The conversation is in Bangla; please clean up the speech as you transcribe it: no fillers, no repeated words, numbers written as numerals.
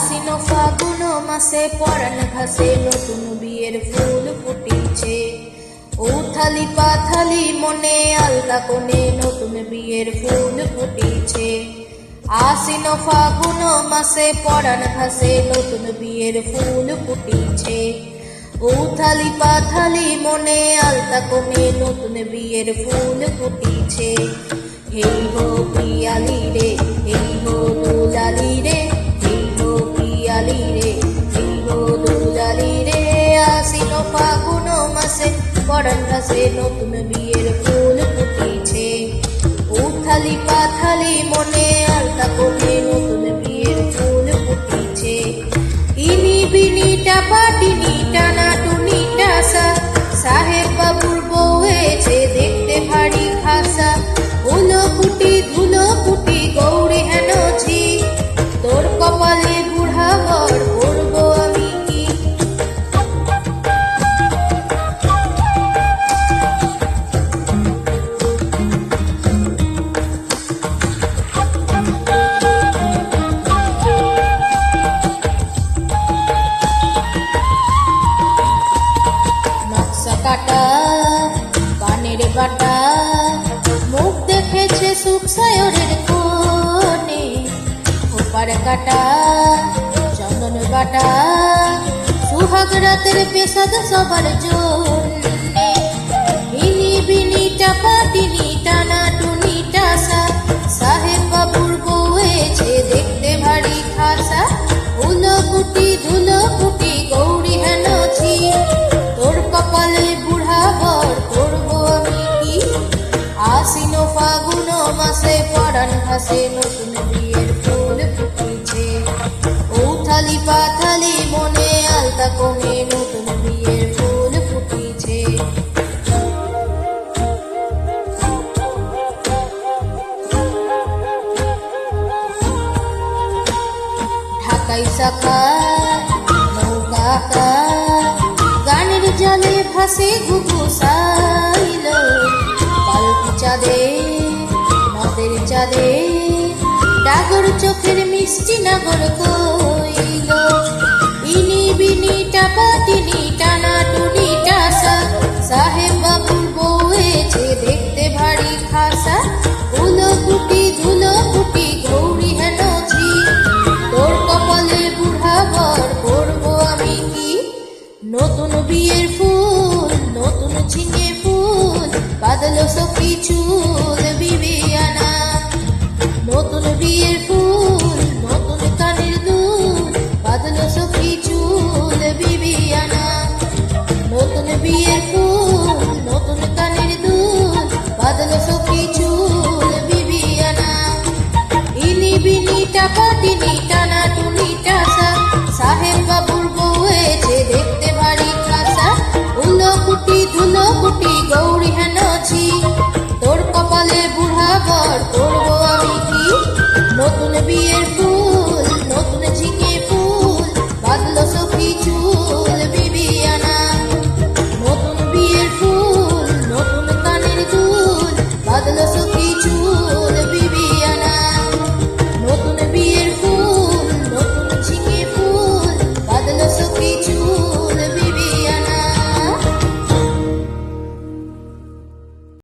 আশ্বিন ফাগুন মাসে পরাণ ঘাসে নতুন বিয়ের ফুল ফুটিছে। উথালি পাথালি মনে আলতা কোণে নতুন বিয়ের ফুল ফুটিছে। আশ্বিন ফাগুন মাসে পরাণ ঘাসে নতুন বিয়ের ফুল ফুটিছে। উথালি পাথালি মনে আলতা কোণে নতুন বিয়ের ফুল ফুটিছে। হেই হো পিয়ালি রে, হেই হো দুলালি রে, হেই হো পিয়ালি রে, হেই হো দুলালি রে। আশ্বিন ফাগুন মাসে পরাণ ঘাসে নতুন বিয়ের ফুল ফুটিছে। উথালি পাথালি মনে আলতা কোণে নতুন বিয়ের ফুল ফুটিছে। ইনি বিনি টাপা টিনি টানা টুনি টাসা, সাহেব বাবুর বউ হয়েছে দেখতে ভারী খাসা। ধুলো কুটি গৌরী হেন ঝি, তোর কপালে বুড়া বর করবো আমি কি। নকশা কাটা কানের বাটা, মুখ দেখেছে সুখ সায়রের কোণে। ওপার কাটা চন্দন বাটা, সুহাগ রাতের পেশাদ সবার জন্যে। ইনি বিনি টাপা টিনি টানা টুনি টাসা, সাহেব বাবুর বউ হয়েছে দেখতে ভারী খাসা। ধুলো কুটি গৌরী হেন ঝি, তোর কপালে বুড়া বর করবো আমি কি। আশ্বিন ফাগুন মাসে পরাণ ঘাসে নতুন বিয়ের ফুল ফুটিছে। উথালি পাথালি মনে আলতা কোণে নতুন বিয়ের ফুল ফুটিছে। ঢাকাই শাখা নৌকা গানের জলে ভাসে ঘুঘু সাইল। পালকি চাঁদে নদের চাঁদে ডাগর চোখের মিষ্টি নাগর কইল। ইনি বিনি টাপা টিনি টানা টুনি টাসা, সাহেব বাবুর বউ হয়েছে দেখতে ভারী খাসা। ধুলো কুটি গৌরী হেন ঝি, তোর কপালে বুড়া বর করবো আমি কি। নতুন বিয়ের ফুল নতুন ঝিঙে ফুল, বাদলো সখী চুল বিবিয়ানা। নতুন বিয়ের ফুল নতুন কানের দুল, বাদলো সখী চুল বিবিয়ানা। নতুন বিয়ের ফুল নতুন কানের দুল, বাদলো সখী চুল বিবিয়ানা। ইনি বিনি টাপা টিনি টানা টুনি টাসা, সাহেব বাবুর বউ হয়েছে দেখতে ভারী খাসা। ধুলো কুটি